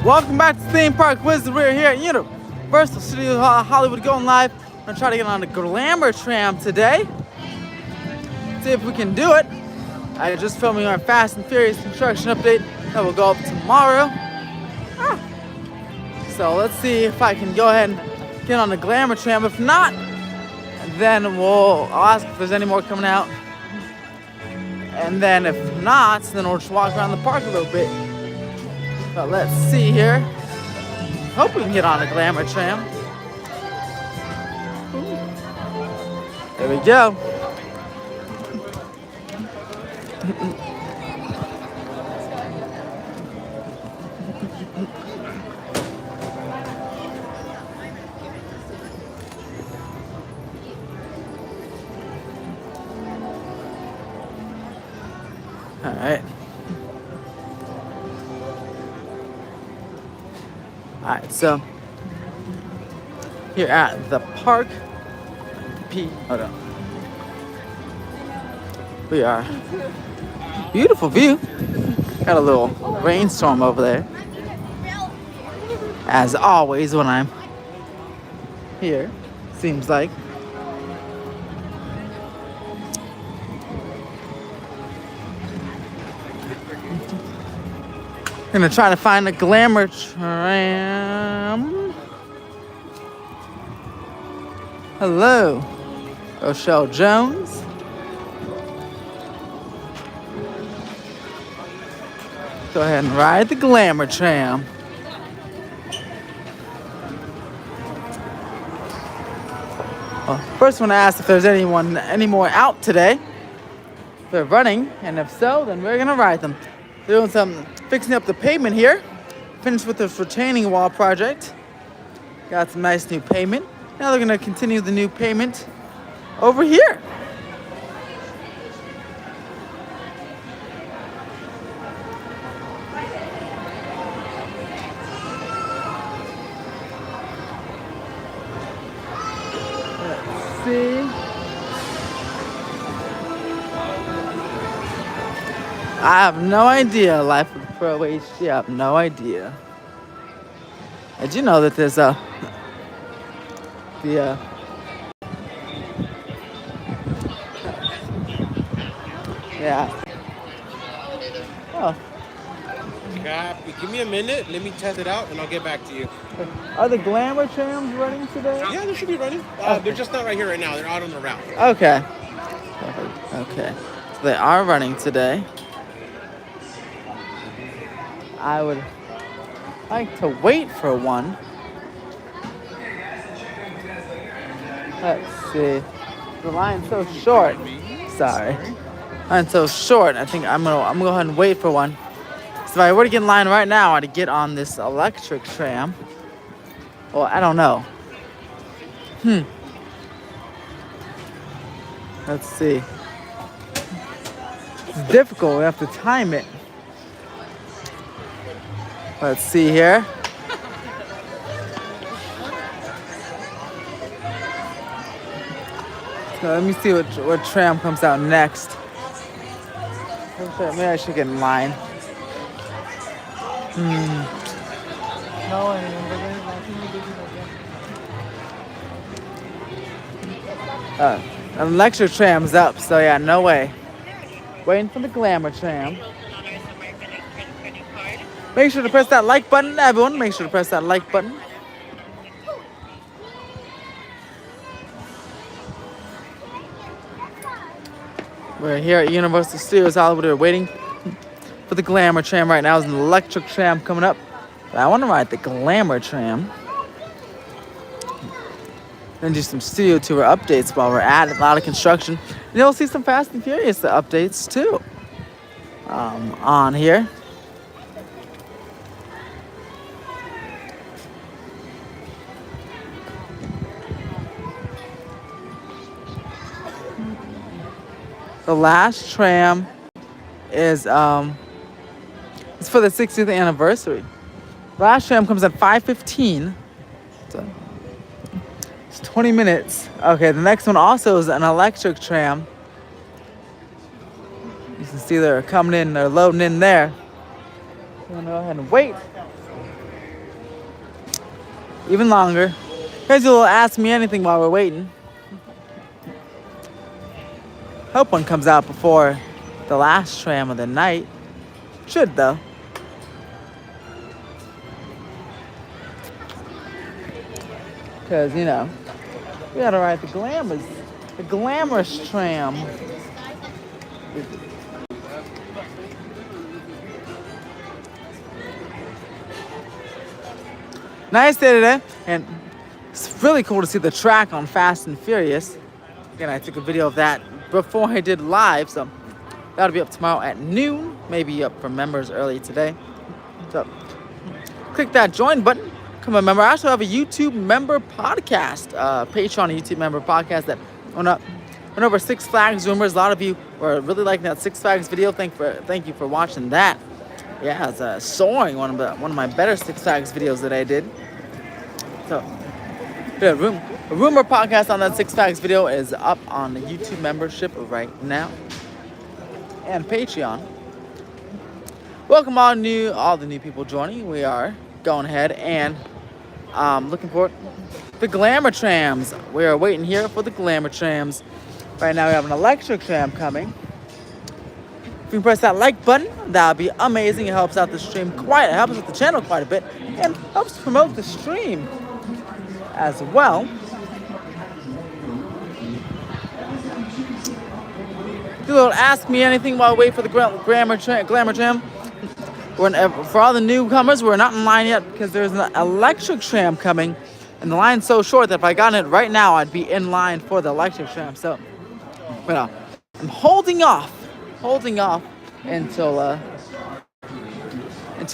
Welcome back to Theme Park Wizard. We're here at Universal Studios Hollywood going live. I'm gonna try to get on the Glamour Tram today. See if we can do it. I just filming our Fast and Furious construction update that will go up tomorrow. So let's see if I can go ahead and get on the Glamour Tram. If not, then I'll ask if there's any more coming out. And then if not, then we'll just walk around the park a little bit. But let's see here. Hope we can get on a Glamour Tram. There we go. All right. Alright, so here at the park, we are beautiful view. Got a little rainstorm over there, as always when I'm here, seems like. Gonna try to find a Glamour Tram. Hello, Rochelle Jones. Go ahead and ride the Glamour Tram. Well, first I want to ask if there's any more out today. If they're running, and if so, then we're gonna ride them. They're doing some fixing up the pavement here. Finished with this retaining wall project. Got some nice new pavement. Now they're gonna continue the new pavement over here. Let's see. I have no idea, Life with Pro HD, I have no idea. Did you know that there's yeah. Oh. Copy. Give me a minute, let me test it out, and I'll get back to you. Are the Glamour Trams running today? Yeah, they should be running. They're just not right here right now. They're out on the route. Okay. Okay. So they are running today. I would like to wait for one. Let's see. The line's so short. Sorry. Line's so short. I think I'm gonna go ahead and wait for one. So if I were to get in line right now, I'd get on this electric tram. Well, I don't know. Let's see. It's difficult. We have to time it. Let's see here. So let me see what tram comes out next. Maybe I should get in line. An electric tram's up, so yeah, no way. Waiting for the Glamour Tram. Make sure to press that like button, everyone. Make sure to press that like button. We're here at Universal Studios Hollywood. We're waiting for the Glamour Tram right now. There's an electric tram coming up. But I want to ride the Glamour Tram. Then do some studio tour updates while we're at it. A lot of construction. And you'll see some Fast and Furious updates too on here. The last tram is it's for the 60th anniversary. The last tram comes at 5:15. So it's 20 minutes. Okay, the next one also is an electric tram. You can see they're coming in, they're loading in there. I'm gonna go ahead and wait even longer. Here's a little Ask Me Anything while we're waiting. Hope one comes out before the last tram of the night. Should though. Because, you know, we gotta ride the glamorous tram. Nice day today, and it's really cool to see the track on Fast and Furious. Again, I took a video of that before I did live, so that'll be up tomorrow at noon, maybe up for members early today. So click that join button. Become a member. I also have a YouTube member podcast, Patreon YouTube member podcast that went over Six Flags rumors. A lot of you were really liking that Six Flags video. Thank you for watching that. Yeah, it's soaring. One of my better Six Flags videos that I did. So, a rumor podcast on that Six Flags video is up on the YouTube membership right now and Patreon. Welcome all the new people joining. We are going ahead and looking for the Glamour trams. We are waiting here for the Glamour trams. Right now we have an electric tram coming. If you can press that like button, that would be amazing. It helps out the stream it helps out the channel quite a bit and helps promote the stream as well. Do a little Ask Me Anything while we wait for the Glamour tram. For all the newcomers, we're not in line yet because there's an electric tram coming, and the line's so short that if I got in it right now, I'd be in line for the electric tram. So, but I'm holding off until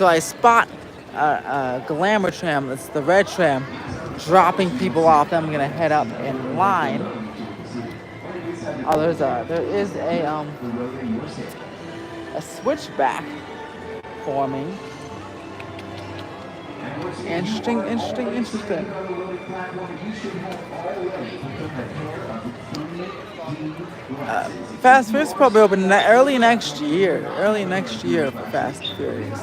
I spot a Glamour tram. That's the red tram, dropping people off. Then I'm gonna head up in line. Oh, there is a switchback forming. Interesting. Fast Furious probably open early next year for Fast and Furious.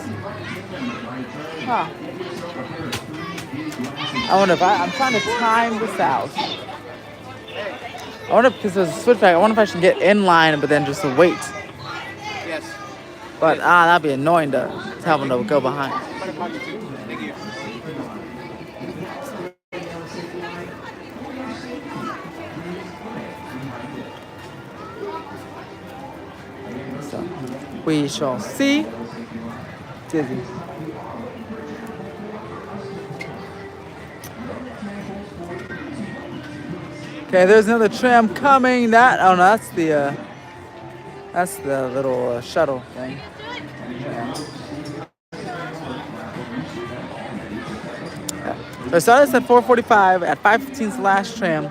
Huh. I wonder if I'm trying to time this out. I wonder because there's a switchback. I wonder if I should get in line but then just wait. Yes. But that'd be annoying to tell them to go behind. Thank you. So we shall see. Dizzy. Okay, there's another tram coming. That's the little shuttle thing. So I started at 4:45. At 5:15 is the last tram.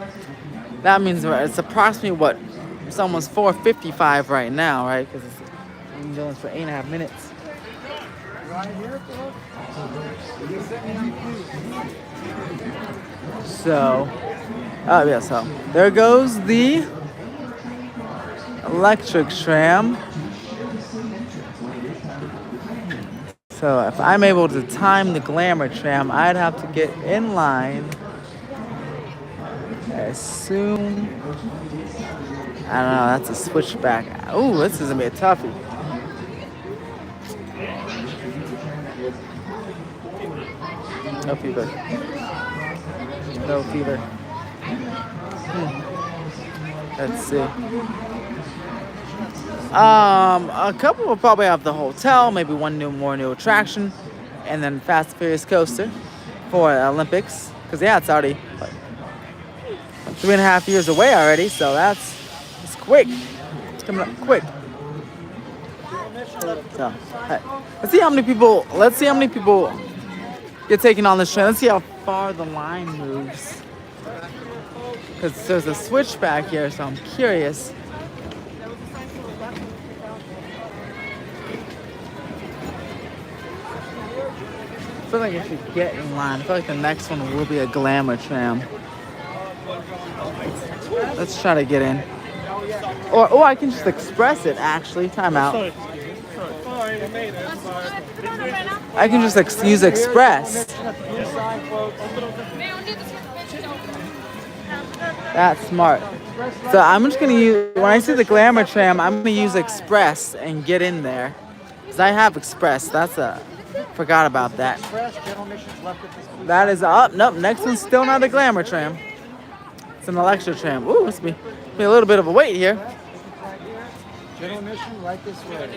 That means it's approximately it's almost 4:55 right now, right? Because it's been going for 8.5 minutes. So, so there goes the electric tram. So if I'm able to time the Glamour tram, I'd have to get in line as soon. I don't know, that's a switchback. Ooh, this is gonna be a toughie. No fever. No fever. Let's see. A couple will probably have the hotel, maybe one more new attraction, and then Fast and Furious coaster for Olympics. Because it's already 3.5 years away already, so it's quick. It's coming up quick. So, let's see how many people get taken on this train. Let's see how far the line moves. Because there's a switchback here, so I'm curious. I feel like I should get in line. I feel like the next one will be a Glamour tram. Let's try to get in. Or I can just express it, actually. Time out. I can just use express. That's smart. So I'm just gonna use, when I see the Glamour tram, I'm gonna use Express and get in there. Cause I have Express. Forgot about that. That is up. Nope, next one's still not a Glamour tram. It's an Electra tram. Ooh, it's be a little bit of a wait here. General admission right this way.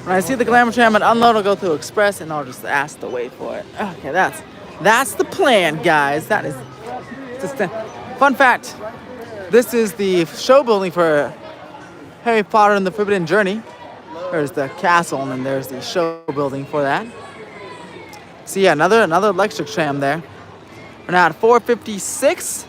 When I see the Glamour tram and unload, I'll go through Express and I'll just ask to wait for it. Okay, that's the plan, guys. That is just a fun fact. This is the show building for Harry Potter and the Forbidden Journey. There's the castle, and then there's the show building for that. So yeah, another electric tram there. We're now at 4:56.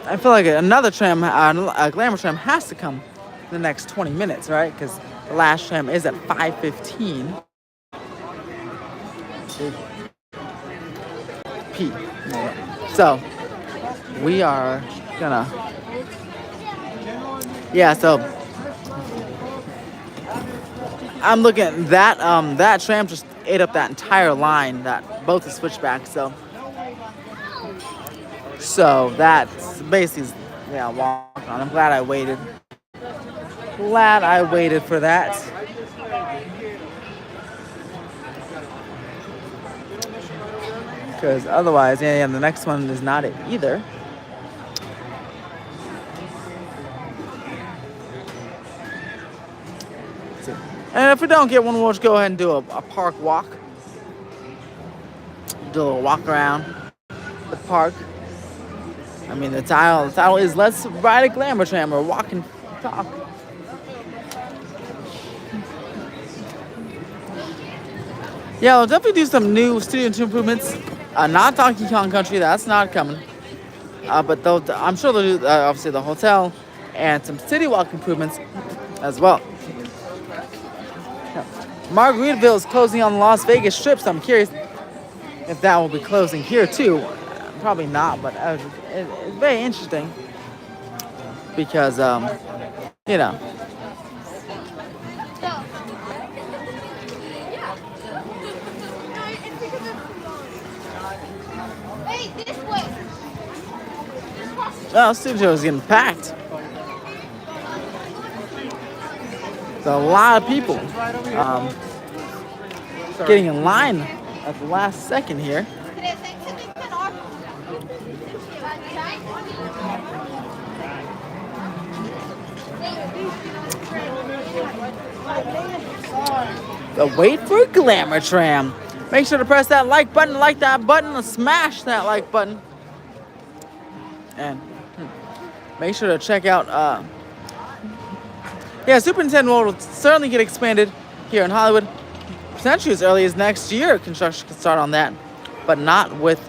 I feel like another tram, a Glamour tram, has to come in the next 20 minutes, right? Because the last tram is at 5:15. P. So we are gonna. Yeah. So I'm looking at that. That tram just ate up that entire line. That both the switchbacks. So that's basically, yeah, walk on. I'm glad I waited. Glad I waited for that. Because otherwise, yeah, the next one is not it either. And if we don't get one, we'll just go ahead and do a park walk. Do a little walk around the park. I mean, the title is Let's Ride a Glamour Tram, or walk and talk. Yeah, we'll definitely do some new studio improvements. Not Donkey Kong Country, that's not coming. But I'm sure they'll do, obviously, the hotel and some city walk improvements as well. Margaritaville is closing on the Las Vegas Strip, so I'm curious if that will be closing here too. Probably not, but it's very interesting because, you know. Well, studio is getting packed. There's a lot of people getting in line at the last second here. The wait for Glamour Tram. Make sure to press that like button, and smash that like button. And make sure to check out, Super Nintendo World will certainly get expanded here in Hollywood. Potentially as early as next year, construction can start on that, but not with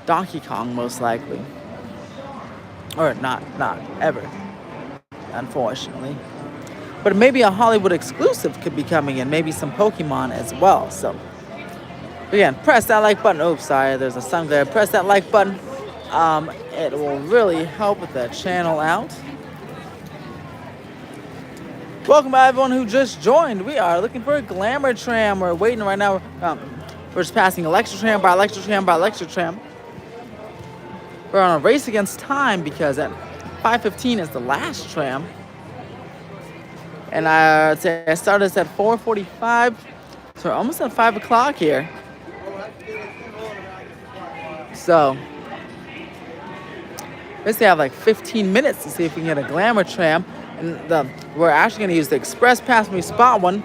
Donkey Kong, most likely, or not ever, unfortunately. But maybe a Hollywood exclusive could be coming in, maybe some Pokemon as well. So again, press that like button. Oh, sorry, there's a sun there. Press that like button. It will really help with the channel out. Welcome by everyone who just joined. We are looking for a Glamour Tram. We're waiting right now. We're just passing Electra Tram by Electra Tram by Electra Tram. We're on a race against time because at 5:15 is the last tram. And I started this at 4:45, so we're almost at 5 o'clock here. So basically I have like 15 minutes to see if we can get a Glamour Tram. And we're actually going to use the Express Pass when we spot one.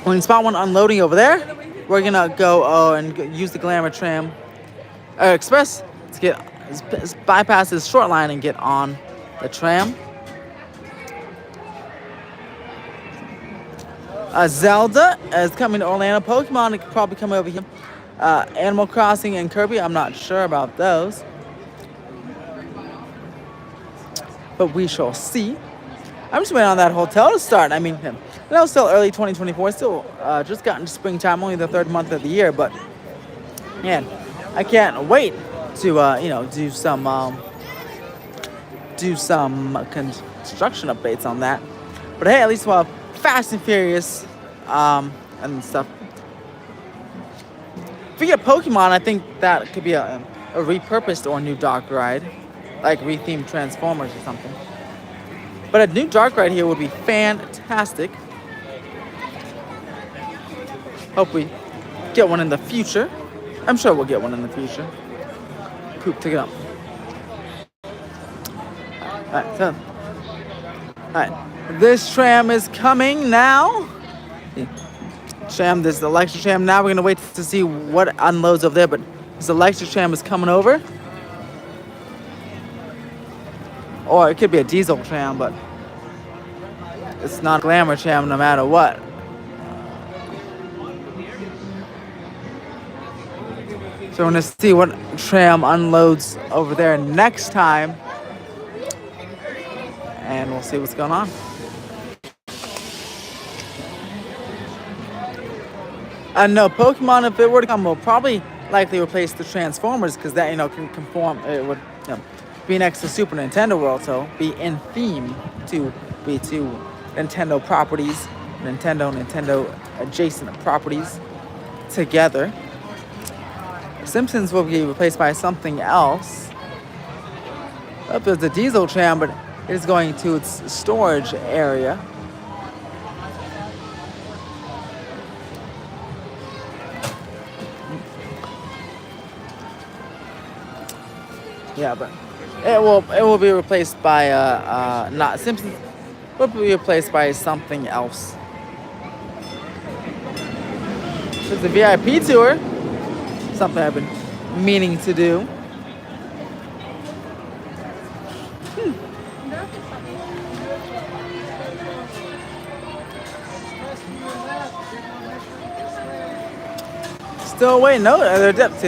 When we spot one unloading over there, we're going to go and use the Glamour Tram, Express, to bypass this short line and get on the tram. Zelda is coming to Orlando. Pokemon could probably come over here. Animal Crossing and Kirby, I'm not sure about those. But we shall see. I'm just waiting on that hotel to start. I mean, I know it's still early 2024. Still just got into springtime, only the third month of the year. But, man, I can't wait to, do some construction updates on that. But, hey, at least we'll have Fast and Furious and stuff If we get Pokemon, I think that could be a repurposed or new dark ride, like rethemed Transformers or something. But a new dark ride here would be fantastic. Hope we get one in the future. I'm sure we'll get one in the future. Poop, take it up. Alright, so. Alright. This tram is coming now. Tram, this is the electric tram. Now we're gonna wait to see what unloads over there, but this electric tram is coming over. Or it could be a diesel tram, but it's not a Glamour tram no matter what. So we're gonna see what tram unloads over there next time. And we'll see what's going on. No, Pokemon, if it were to come, will probably likely replace the Transformers because that, can conform. It would, be next to Super Nintendo World, so be in theme to be two Nintendo properties, Nintendo adjacent properties together. Simpsons will be replaced by something else. Oh, there's a diesel tram, but it is going to its storage area. Yeah, but it will be replaced by not Simpsons. Will be replaced by something else. There's a VIP tour. Something I've been meaning to do. Still waiting. No, they're depth.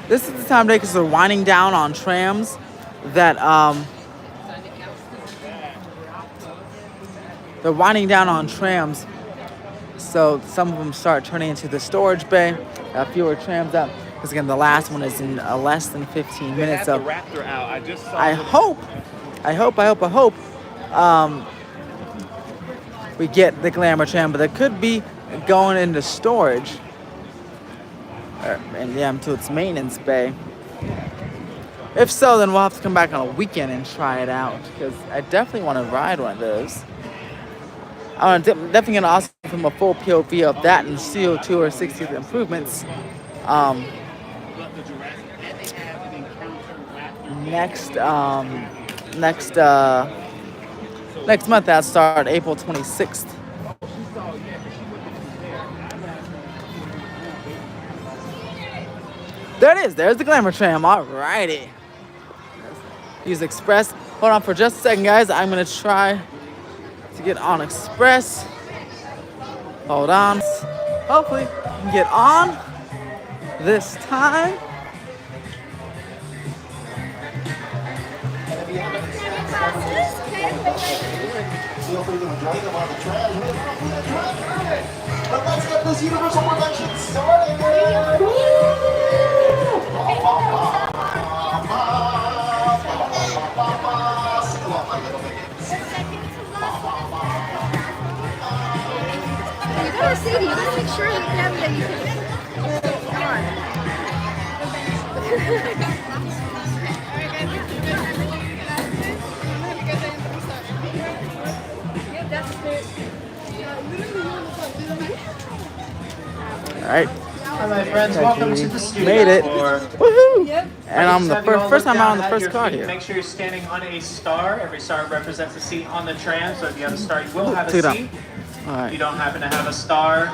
This is the time today because they're winding down on trams that they're winding down on trams. So some of them start turning into the storage bay. Fewer trams up. Because again, the last one is in less than 15 minutes. So I hope we get the Glamour tram, but it could be going into storage. And to its maintenance bay. If so, then we'll have to come back on a weekend and try it out because I definitely want to ride one of those. I'm definitely going to also film a full POV of that and CO2 or 60th improvements. Next month. That start April 26th. There it is. There's the Glamour tram. Alrighty. Use Express. Hold on for just a second, guys. I'm gonna try to get on Express. Hold on. Hopefully, we can get on this time. Feel free to enjoy them on the tram. But let's get this Universal production started. You gotta see it. You gotta make sure you have that you can. Come on. All right. Hi, my friends. Welcome to the studio. Made it. Woohoo! Yep. And I'm the first time out on the first car here. Make sure you're standing on a star. Every star represents a seat on the tram. So if you have a star, you will have a seat. All If right. you don't happen to have a star,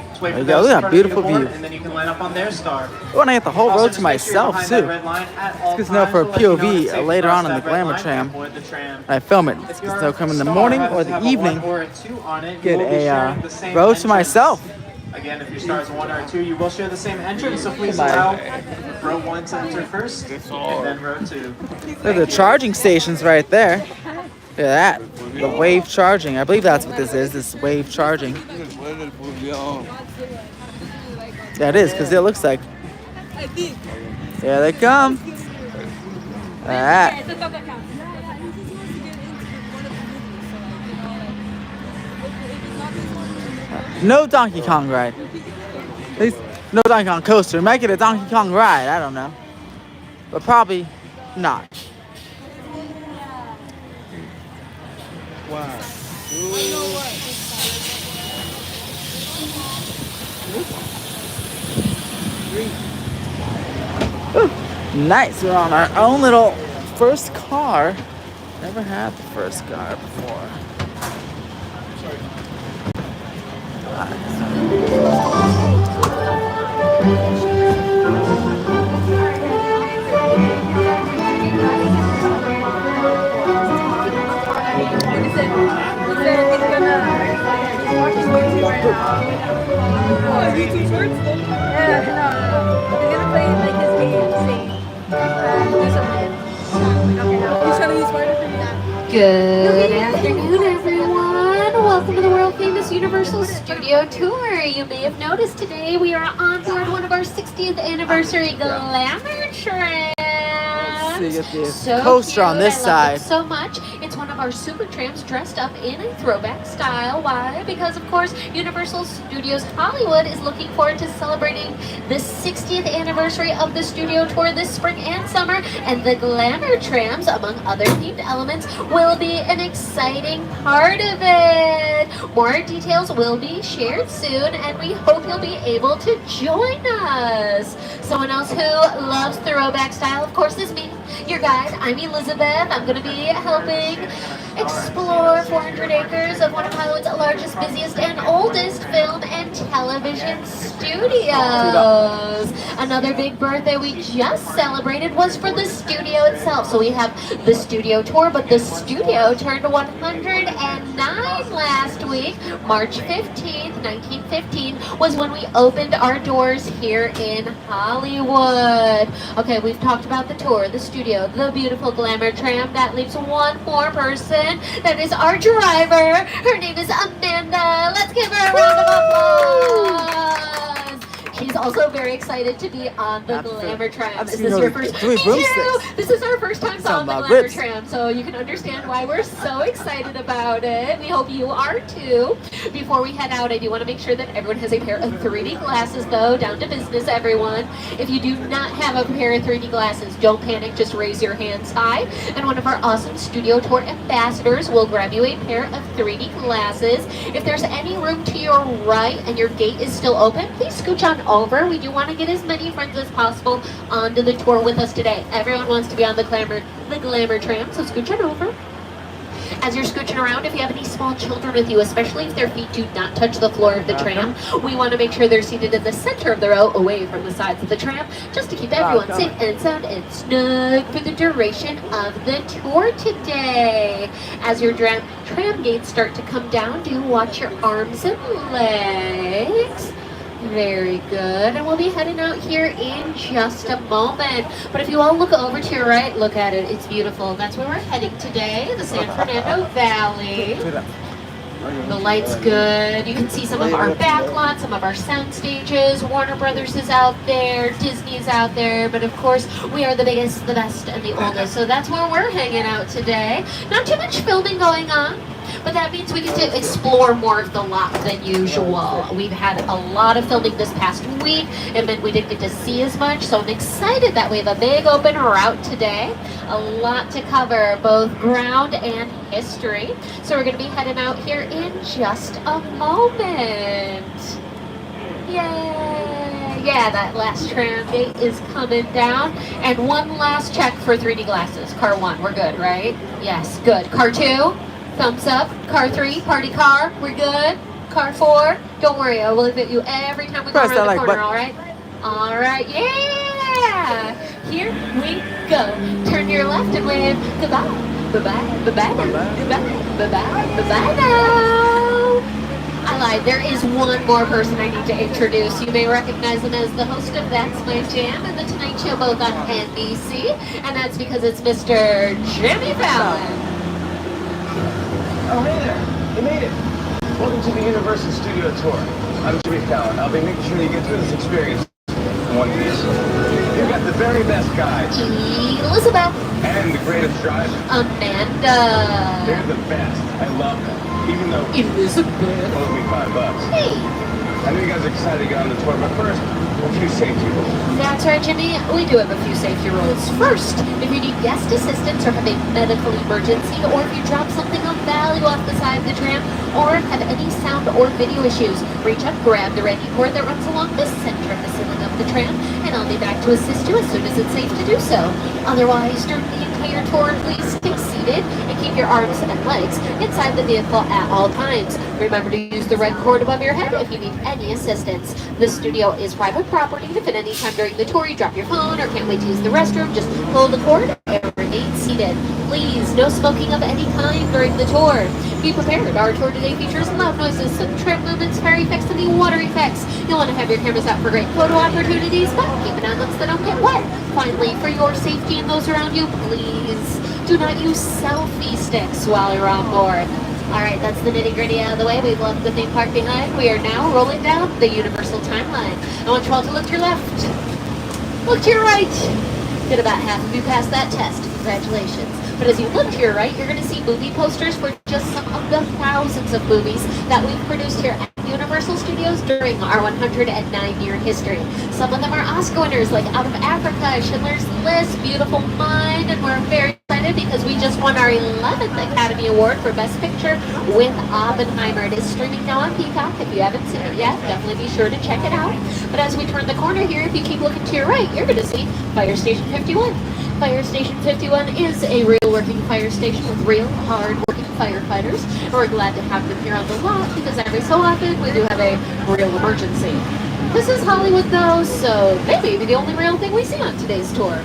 just wait for There you go. those Look at that in front of you to beautiful board, view. and then you can line up on their star. I want to get the whole Also, road just to make sure you're myself behind too. that red line at all It's good to know times. for a We'll let you know POV it's safe to later cross on in that the red Glamour line tram. and board the tram. I film it. If So your they'll come in the star morning happens or to the have a 1 evening. or a 2 on it, you Get will be a sharing the same road to entrance. myself. Again, if your star is a 1 or a 2, you will share the same entrance, so please Goodbye. allow row 1 to enter first, and then row 2. There's the charging stations right there. Look at that. The wave charging. I believe that's what this is. This wave charging. Yeah, it is, because it looks like. There they come. Alright. No Donkey Kong ride. No Donkey Kong coaster. We might get a Donkey Kong ride. I don't know. But probably not. Wow. Ooh, nice. We're on our own little first car. Never had the first car before. Good afternoon, everyone. Welcome to the world famous Universal Studio Tour. You may have noticed today we are on board one of our 60th anniversary Glamour Tram. So you get the So coaster on cute. this I love side. them so much. It's one of our super trams dressed up in a throwback style. Why? Because of course Universal Studios Hollywood is looking forward to celebrating the 60th anniversary of the studio tour this spring and summer, and the Glamour Trams, among other themed elements, will be an exciting part of it. More details will be shared soon, and we hope you'll be able to join us. Someone else who loves throwback style, of course, is me, your guide. I'm Elizabeth. I'm going to be helping explore 400 acres of one of Hollywood's largest, busiest, and oldest film and television studios. Another big birthday we just celebrated was for the studio itself. So we have the studio tour, but the studio turned 109 last week. March 15th, 1915 was when we opened our doors here in Hollywood. Okay, we've talked about the tour, the studio, the beautiful Glamour Tram. That leaves one more person. That is our driver. Her name is Amanda. Let's give her a round of applause. She's also very excited to be on the Glamour Tram. Is this your first? Me too. This is our first time on the Glamour Tram, so you can understand why we're so excited about it. We hope you are too. Before we head out, I do want to make sure that everyone has a pair of 3D glasses, though. Down to business, everyone. If you do not have a pair of 3D glasses, don't panic. Just raise your hands high, and one of our awesome studio tour ambassadors will grab you a pair of 3D glasses. If there's any room to your right and your gate is still open, please scooch on over. We do want to get as many friends as possible onto the tour with us today. Everyone wants to be on the Glamour Tram, so scooch on over. As you're scooching around, if you have any small children with you, especially if their feet do not touch the floor of the tram, we want to make sure they're seated in the center of the row, away from the sides of the tram, just to keep everyone safe and sound and snug for the duration of the tour today. As your tram gates start to come down, do watch your arms and legs. Very good. And we'll be heading out here in just a moment. But if you all look over to your right, look at it. It's beautiful. That's where we're heading today, the San Fernando Valley. The light's good. You can see some of our backlot, some of our sound stages. Warner Brothers is out there. Disney is out there. But of course, we are the biggest, the best, and the oldest. So that's where we're hanging out today. Not too much filming going on, but that means we get to explore more of the lot than usual. We've had a lot of filming this past week, and then we didn't get to see as much, so I'm excited that we have a big open route today. A lot to cover, both ground and history. So we're going to be heading out here in just a moment. Yay! Yeah, that last tram gate is coming down. And one last check for 3D glasses. Car 1, we're good, right? Yes, good. Car 2? Thumbs up. Car 3, party car, we're good. Car 4, don't worry, I will look at you every time we go around the corner, alright? Alright, yeah! Here we go. Turn to your left and wave goodbye. Bye-bye, bye-bye, bye-bye, bye-bye, bye-bye now. I lied, there is one more person I need to introduce. You may recognize him as the host of That's My Jam and The Tonight Show, both on NBC, and that's because it's Mr. Jimmy Fallon. Oh, hey there. You made it. Welcome to the Universal Studio Tour. I'm Jimmy Fallon. I'll be making sure you get through this experience in one piece. You've got the very best guides. Elizabeth. And the greatest driver. Amanda. They're the best. I love them. Even though Elizabeth owes me $5. Hey. I know you guys are excited to get on the tour, but first, a few safety rules. That's right, Jimmy. We do have a few safety rules. First, if you need guest assistance or have a medical emergency, or if you drop something of value off the side of the tram, or have any sound or video issues, reach up, grab the ready cord that runs along the center of the ceiling of the tram, and I'll be back to assist you as soon as it's safe to do so. Otherwise, during the entire tour, please stay seated and keep your arms and legs inside the vehicle at all times. Remember to use the red cord above your head if you need any assistance. The studio is private property. If at any time during the tour you drop your phone or can't wait to use the restroom, just pull the cord and remain seated. Please, no smoking of any kind during the tour. Be prepared. Our tour today features loud noises, some tram movements, fairy effects, and the water effects. You'll want to have your cameras out for great photo opportunities, but keep an eye on those that don't get wet. Finally, for your safety and those around you, please do not use selfie sticks while you're on board. Alright, that's the nitty-gritty out of the way. We've left the theme park behind. We are now rolling down the Universal timeline. I want you all to look to your left. Look to your right. Did about half of you pass that test. Congratulations. But as you look to your right, you're going to see movie posters for just some of the thousands of movies that we've produced here at Universal Studios during our 109-year history. Some of them are Oscar winners like Out of Africa, Schindler's List, Beautiful Mind, and we're very excited because we just won our 11th Academy Award for Best Picture with Oppenheimer. It is streaming now on Peacock. If you haven't seen it yet, definitely be sure to check it out. But as we turn the corner here, if you keep looking to your right, you're going to see Fire Station 51. Fire Station 51 is a real working fire station with real hard working firefighters. And we're glad to have them here on the lot because every so often we do have a real emergency. This is Hollywood though, so they may be the only real thing we see on today's tour.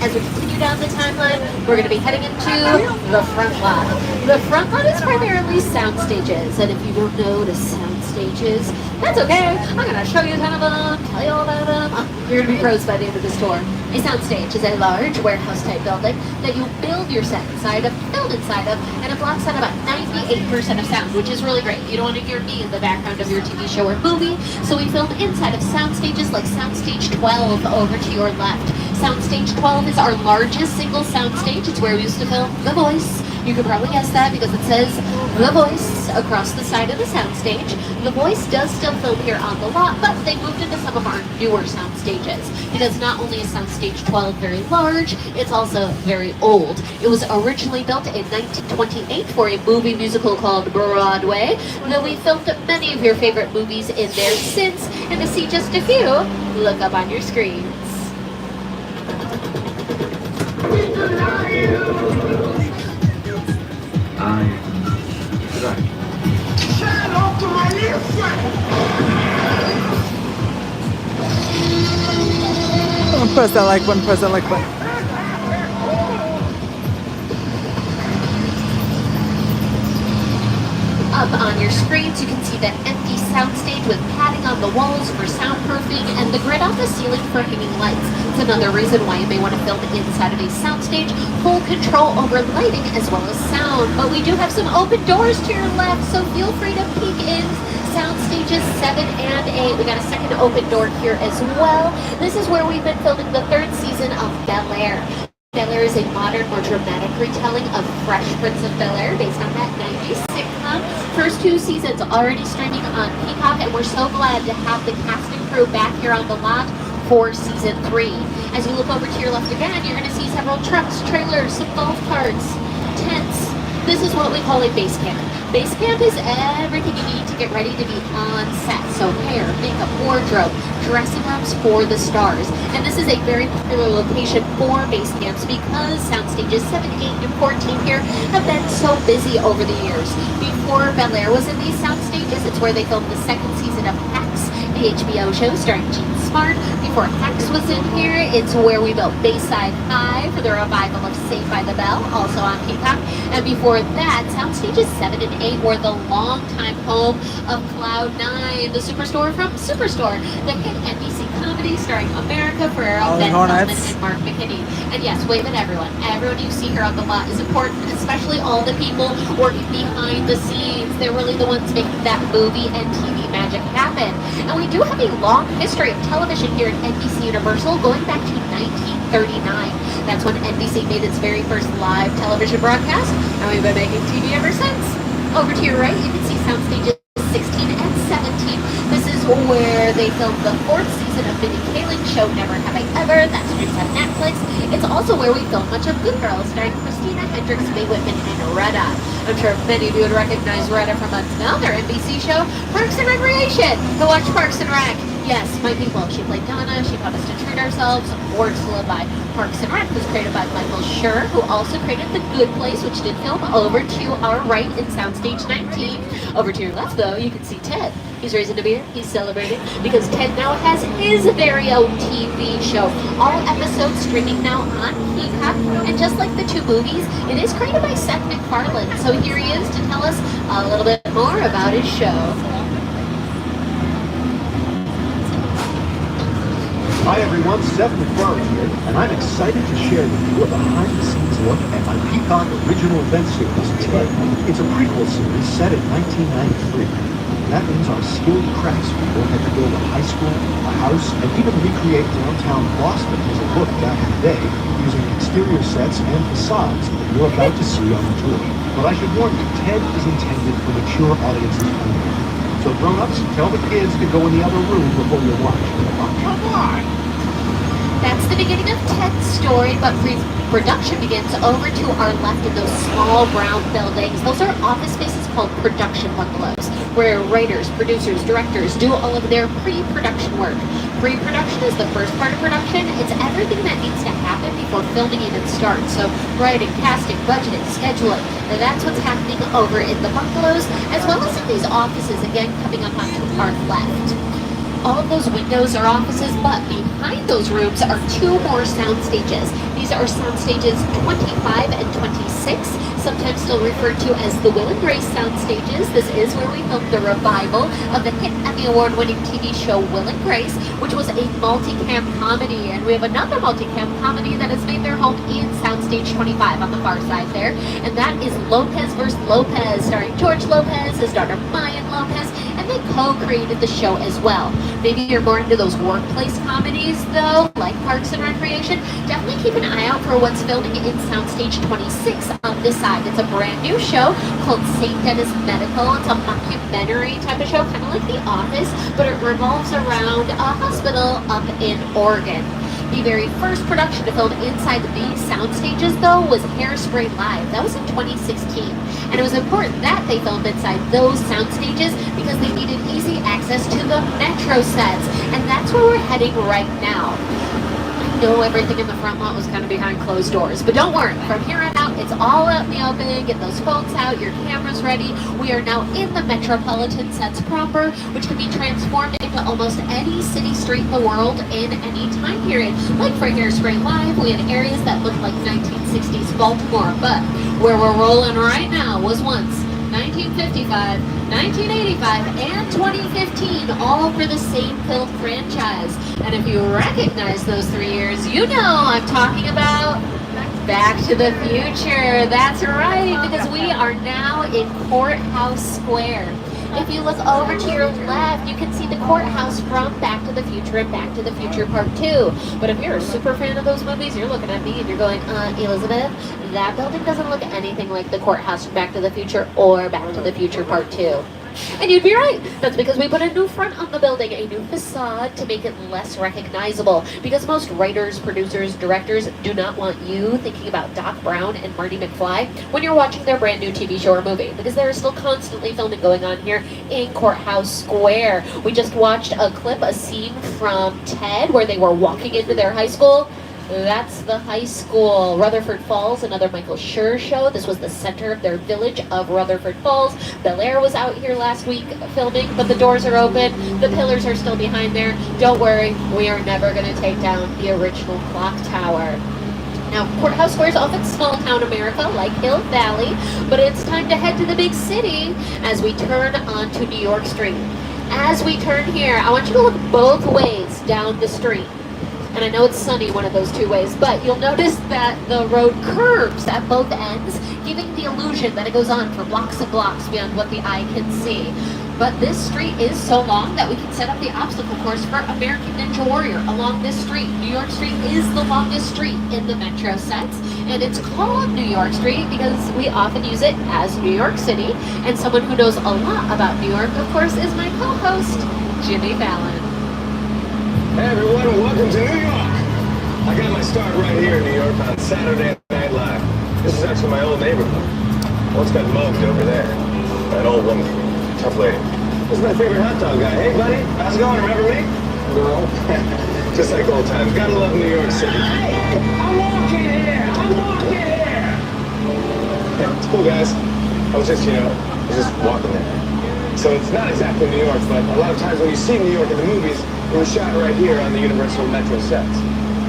As we continue down the timeline, we're going to be heading into the front lot. The front lot is primarily sound stages, and if you don't know what a sound stage is, that's okay. I'm going to show you a ton of them, tell you all about them. You're going to be pros by the end of this tour. A sound stage is a large warehouse-type building that you build your set inside of, and it blocks out about 98% of sound, which is really great. You don't want to hear me in the background of your TV show or movie, so we film inside of sound stages like Soundstage 12 over to your left. Soundstage 12 is our largest single soundstage. It's where we used to film The Voice. You could probably guess that because it says The Voice across the side of the soundstage. The Voice does still film here on the lot, but they moved into some of our newer sound stages. Because not only is Soundstage 12 very large, it's also very old. It was originally built in 1928 for a movie musical called Broadway, though we filmed many of your favorite movies in there since. And to see just a few, look up on your screens. Press that like button, press that like button. Up on your screens, you can see that empty soundstage with padding on the walls for soundproofing and the grid on the ceiling for hanging lights. It's another reason why you may want to film inside of a soundstage. Full control over lighting as well as sound. But we do have some open doors to your left, so feel free to peek in. Sound stages 7 and 8. We got a second open door here as well. This is where we've been filming the 3rd season of Bel-Air. Bel-Air is a modern, more dramatic retelling of Fresh Prince of Bel-Air based on that 90s sitcom. First 2 seasons already streaming on Peacock, and we're so glad to have the cast and crew back here on the lot for season 3. As you look over to your left again, you're going to see several trucks, trailers, some golf carts, tents. This is what we call a base camp. Base camp is everything you need to get ready to be on set. So hair, makeup, wardrobe, dressing rooms for the stars. And this is a very popular location for base camps because sound stages 7, 8, and 14 here have been so busy over the years. Before Bel-Air was in these sound stages, it's where they filmed the 2nd season of Hacks, the HBO show starring Gene Smart. Before Hacks was in here, it's where we built Bayside High for the revival of Saved by the Bell, also on Peacock. And before that, sound stages 7 and 8 were the longtime home of Cloud9, the superstore from Superstore, the hit NBC comedy starring America Ferrero, Ben Feldman, and Mark McKinney. And yes, wave at everyone. Everyone you see here on the lot is important, especially all the people working behind the scenes. They're really the ones making that movie and TV magic happen. And we do have a long history of television here at NBC Universal going back to 1939. That's when NBC made its very first live television broadcast, and we've been making TV ever since. Over to your right, you can see sound stages 16 and 17. This is where they filmed the 4th season of Minnie Kaling's show Never Have I Ever. That streams on Netflix. It's also where we filmed much of Good Girls, starring Christina Hendricks, Mae Whitman, and Retta. I'm sure many of you would recognize Retta from another NBC show, Parks and Recreation. Who watched Parks and Rec? Yes, my people. She played Donna. She taught us to treat ourselves. Words to live by. Parks and Rec was created by Michael Schur, who also created The Good Place, which did film over to our right in Soundstage 19. Over to your left, though, you can see Ted. He's raising a beer. He's celebrating because Ted now has his very own TV show. All episodes streaming now on Peacock. And just like the 2 movies, it is created by Seth MacFarlane. So here he is to tell us a little bit more about his show. Hi everyone, Seth MacFarlane here, and I'm excited to share with you a behind-the-scenes look at my Peacock original event series, Ted. It's a prequel series set in 1993. That means our skilled craftspeople had to build a high school, a house, and even recreate downtown Boston as it looked back in the day, using exterior sets and facades that you're about to see on the tour. But I should warn you, Ted is intended for mature audiences only. So grown-ups, tell the kids to go in the other room before you watch. Come on! That's the beginning of Ted's story, but production begins over to our left in those small brown buildings. Those are office spaces called production bungalows, where writers, producers, directors do all of their pre-production work. Pre-production is the first part of production. It's everything that needs to happen before filming even starts. So writing, casting, budgeting, scheduling, and that's what's happening over in the bungalows, as well as in these offices, again, coming up onto our left. All of those windows are offices, but behind those rooms are 2 more sound stages. These are sound stages 25 and 26, sometimes still referred to as the Will and Grace sound stages. This is where we filmed the revival of the hit Emmy Award-winning TV show Will and Grace, which was a multicam comedy. And we have another multicam comedy that has made their home in Soundstage 25 on the far side there. And that is Lopez vs. Lopez, starring George Lopez, his daughter Mayan Lopez, and they co-created the show as well. Maybe you're more into those workplace comedies, though, like Parks and Recreation. Definitely keep an eye out for what's filming in Soundstage 26 on this side. It's a brand new show called St. Dennis Medical. It's a mockumentary type of show, kind of like The Office, but it revolves around a hospital up in Oregon. The very first production to film inside these sound stages, though, was Hairspray Live. That was in 2016. And it was important that they filmed inside those sound stages because they needed easy access to the metro sets. And that's where we're heading right now. I know everything in the front lot was kind of behind closed doors, but don't worry. From here on out, it's all out in the open. Get those phones out, your cameras ready. We are now in the metropolitan sets proper, which can be transformed into almost any city street in the world in any time period. Like for Hairspray Live, we had areas that looked like 1960s Baltimore, but where we're rolling right now was once 1955, 1985, and 2015, all for the same film franchise. And if you recognize those 3 years, you know I'm talking about Back to the Future. That's right, because we are now in Courthouse Square. If you look over to your left, you can see the courthouse from Back to the Future and Back to the Future Part 2. But if you're a super fan of those movies, you're looking at me and you're going, Elizabeth, that building doesn't look anything like the courthouse from Back to the Future or Back to the Future Part 2. And you'd be right. That's because we put a new front on the building, a new facade to make it less recognizable. Because most writers, producers, directors do not want you thinking about Doc Brown and Marty McFly when you're watching their brand new TV show or movie. Because there is still constantly filming going on here in Courthouse Square. We just watched a clip, a scene from Ted where they were walking into their high school. That's the high school. Rutherford Falls, another Michael Schur show. This was the center of their village of Rutherford Falls. Bel Air was out here last week filming, but the doors are open. The pillars are still behind there. Don't worry, we are never going to take down the original clock tower. Now, Courthouse Square is often small town America, like Hill Valley, but it's time to head to the big city as we turn onto New York Street. As we turn here, I want you to look both ways down the street. And I know it's sunny one of those 2 ways, but you'll notice that the road curves at both ends, giving the illusion that it goes on for blocks and blocks beyond what the eye can see. But this street is so long that we can set up the obstacle course for American Ninja Warrior along this street. New York Street is the longest street in the metro sets, and it's called New York Street because we often use it as New York City. And someone who knows a lot about New York, of course, is my co-host, Jimmy Fallon. Hey everyone, welcome to New York. I got my start right here in New York on Saturday Night Live. This is actually my old neighborhood. Once got mugged over there. An old woman. Tough lady. This is my favorite hot dog guy. Hey buddy, how's it going? Remember me? No. Just like old times. Gotta love New York City. Hey, I'm walking here! I'm walking here! Yeah, it's cool guys. I was just walking there. So it's not exactly New York, but a lot of times when you see New York in the movies, it was shot right here on the Universal Metro sets.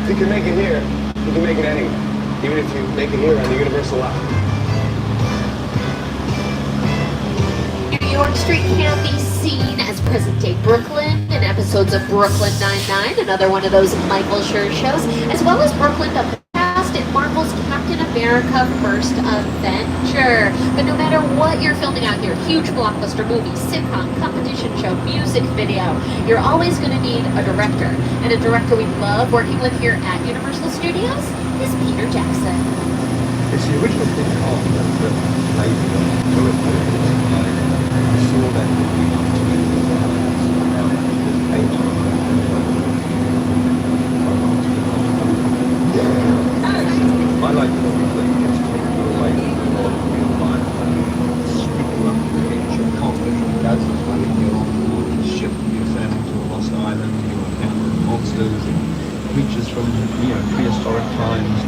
If you can make it here, you can make it anywhere. Even if you make it here on the Universal lot. New York Street can be seen as present-day Brooklyn in episodes of Brooklyn Nine-Nine, another one of those Michael Schur shows, as well as Brooklyn of the Past in Marvel's Captain America First Avenger. But no matter what you're filming out here, huge blockbuster movie, sitcom, competition show, music video, you're always going to need a director. And a director we love working with here at Universal Studios is Peter Jackson. It's the original thing on that played the I saw that movie on TV. I like the movie that gets taken away from a lot of real life. Speaking of the picture, conflict from Gaza, when you're on board the ship, you're sailing to a lost island, you encounter monsters and creatures from, prehistoric times.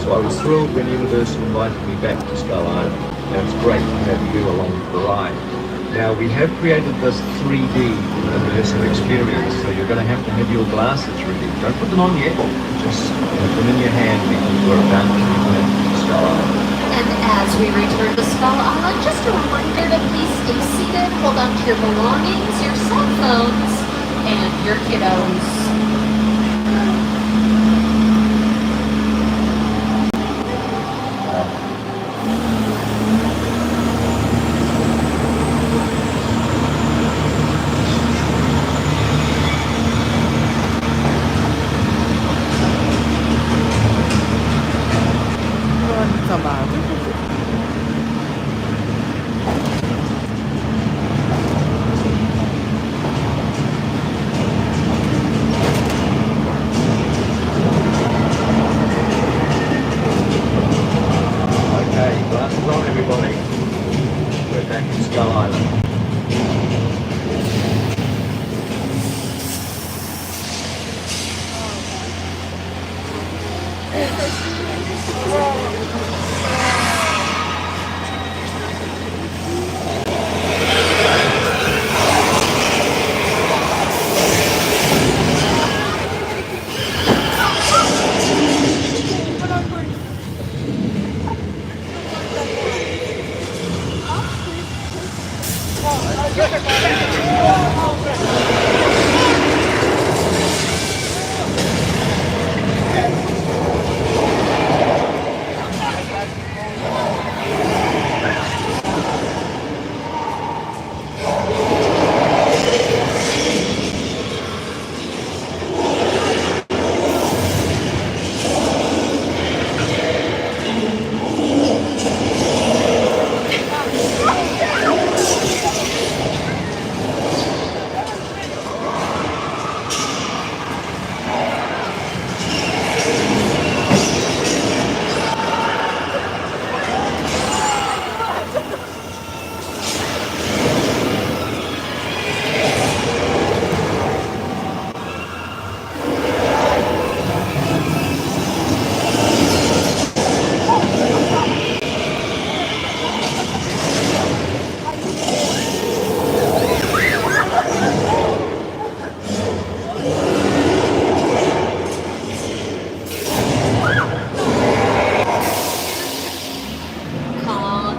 So I was thrilled when Universal invited me back to Skull Island, and it's great to have you along for the ride. Now, we have created this 3D immersive experience, so you're going to have your glasses ready. Don't put them on yet, just put them in your hand because we're about to return to Skull Island. And as we return to Skull Island, just a reminder to please stay seated, hold on to your belongings, your cell phones, and your kiddos.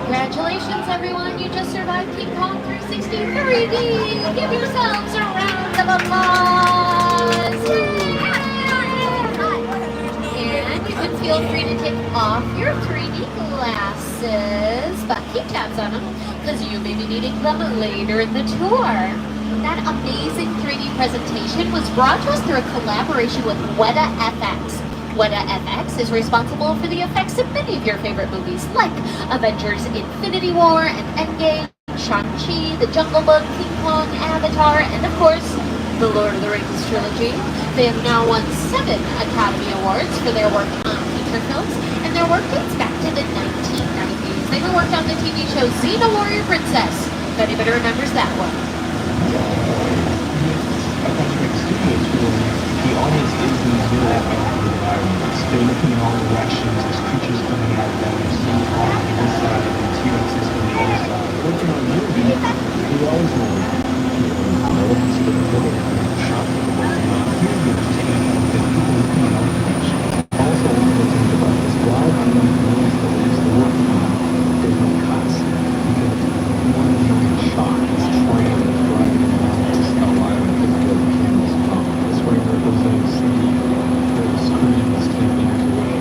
Congratulations, everyone. You just survived King Kong 360 3D. Give yourselves a round of applause. And you can feel free to take off your 3D glasses, but keep tabs on them, because you may be needing them later in the tour. That amazing 3D presentation was brought to us through a collaboration with Weta FX. Weta FX is responsible for the effects of many of your favorite movies, like Avengers Infinity War and Endgame, Shang-Chi, The Jungle Book, King Kong, Avatar, and of course, the Lord of the Rings trilogy. They have now won 7 Academy Awards for their work on feature films, and their work dates back to the 1990s. They even worked on the TV show Xena Warrior Princess, if anybody remembers that one. The audience is in the middle of the environments. They're looking in all directions. There's creatures coming out of them. There's some on this side and T-Rexes from the other side. Working on movie, we always know no one can see the middle of the shop. Here you're just taking out the people looking in all directions. Also, one of the things about this wild animal noise that is the work there's no cuts. Because one giant shot is trying to drive around this alive because the cameras come. That's where it goes in the city, where the screen is 10 meters away.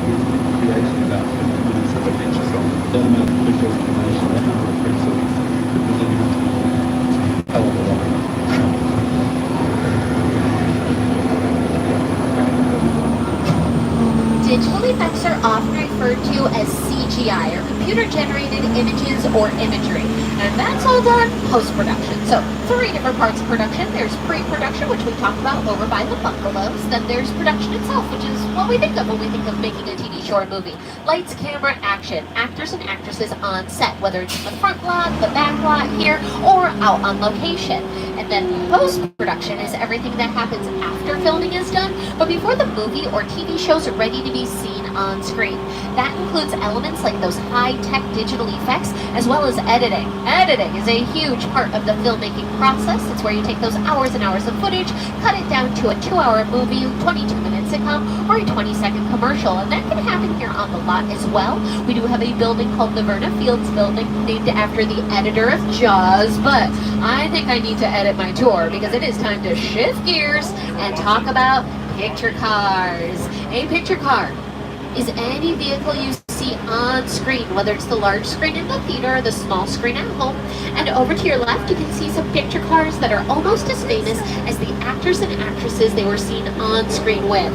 The creation of that is a picture film. That amount of visual information, that number of pixels, could be a hell of a lot. Digital effects are often referred to as CGI, or computer-generated images or imagery, and that's all done post-production. So, 3 different parts of production. There's pre-production, which we talked about over by the bungalows. Then there's production itself, which is what we think of when we think of making a TV show or movie. Lights, camera, action. Actors and actresses on set, whether it's in the front lot, the back lot here, or out on location. And then post-production is everything that happens after filming is done, but before the movie or TV shows are ready to be seen on screen. That includes elements like those high-tech digital effects, as well as editing. Editing is a huge part of the filmmaking process. It's where you take those hours and hours of footage, cut it down to a 2-hour movie, 22-minute sitcom, or a 20-second commercial, and that can happen here on the lot as well. We do have a building called the Verna Fields Building, named after the editor of Jaws, but I think I need to edit my tour because it is time to shift gears and talk about picture cars. A picture car is any vehicle you see on screen, whether it's the large screen in the theater or the small screen at home. And over to your left, you can see some picture cars that are almost as famous as the actors and actresses they were seen on screen with.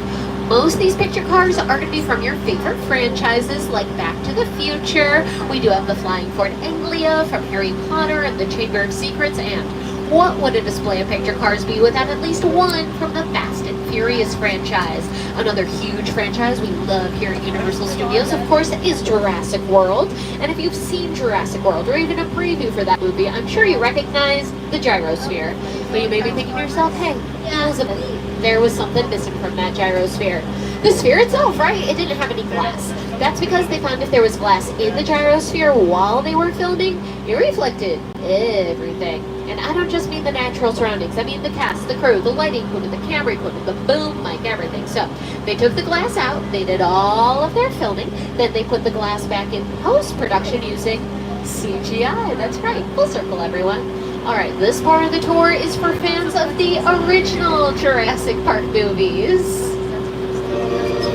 Most of these picture cars are going to be from your favorite franchises like Back to the Future. We do have the Flying Ford Anglia from Harry Potter and the Chamber of Secrets, and what would a display of picture cars be without at least one from the Fast and Furious franchise? Another huge franchise we love here at Universal Studios, of course, is Jurassic World. And if you've seen Jurassic World, or even a preview for that movie, I'm sure you recognize the gyrosphere. But you may be thinking to yourself, hey, Elizabeth, there was something missing from that gyrosphere. The sphere itself, right? It didn't have any glass. That's because they found if there was glass in the gyrosphere while they were filming, it reflected everything. And I don't just mean the natural surroundings. I mean the cast, the crew, the lighting equipment, the camera equipment, the boom mic, everything. So they took the glass out, they did all of their filming, then they put the glass back in post-production using CGI. That's right, full circle, everyone. All right, this part of the tour is for fans of the original Jurassic Park movies.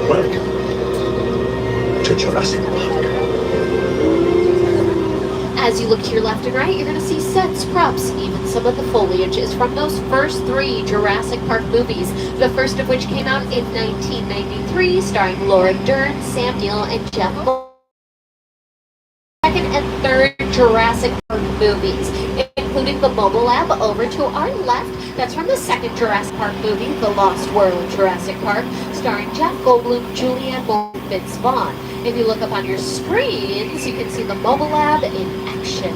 Welcome to Jurassic Park. As you look to your left and right, you're going to see sets, props, even some of the foliage is from those first 3 Jurassic Park movies, the first of which came out in 1993, starring Laura Dern, Sam Neill, and Jeff Goldblum. Second and third Jurassic Park movies, including the Mobile Lab over to our left. That's from the second Jurassic Park movie, The Lost World Jurassic Park, starring Jeff Goldblum, Julianne Moore, and Vince Vaughn. If you look up on your screens, you can see the Mobile Lab in action.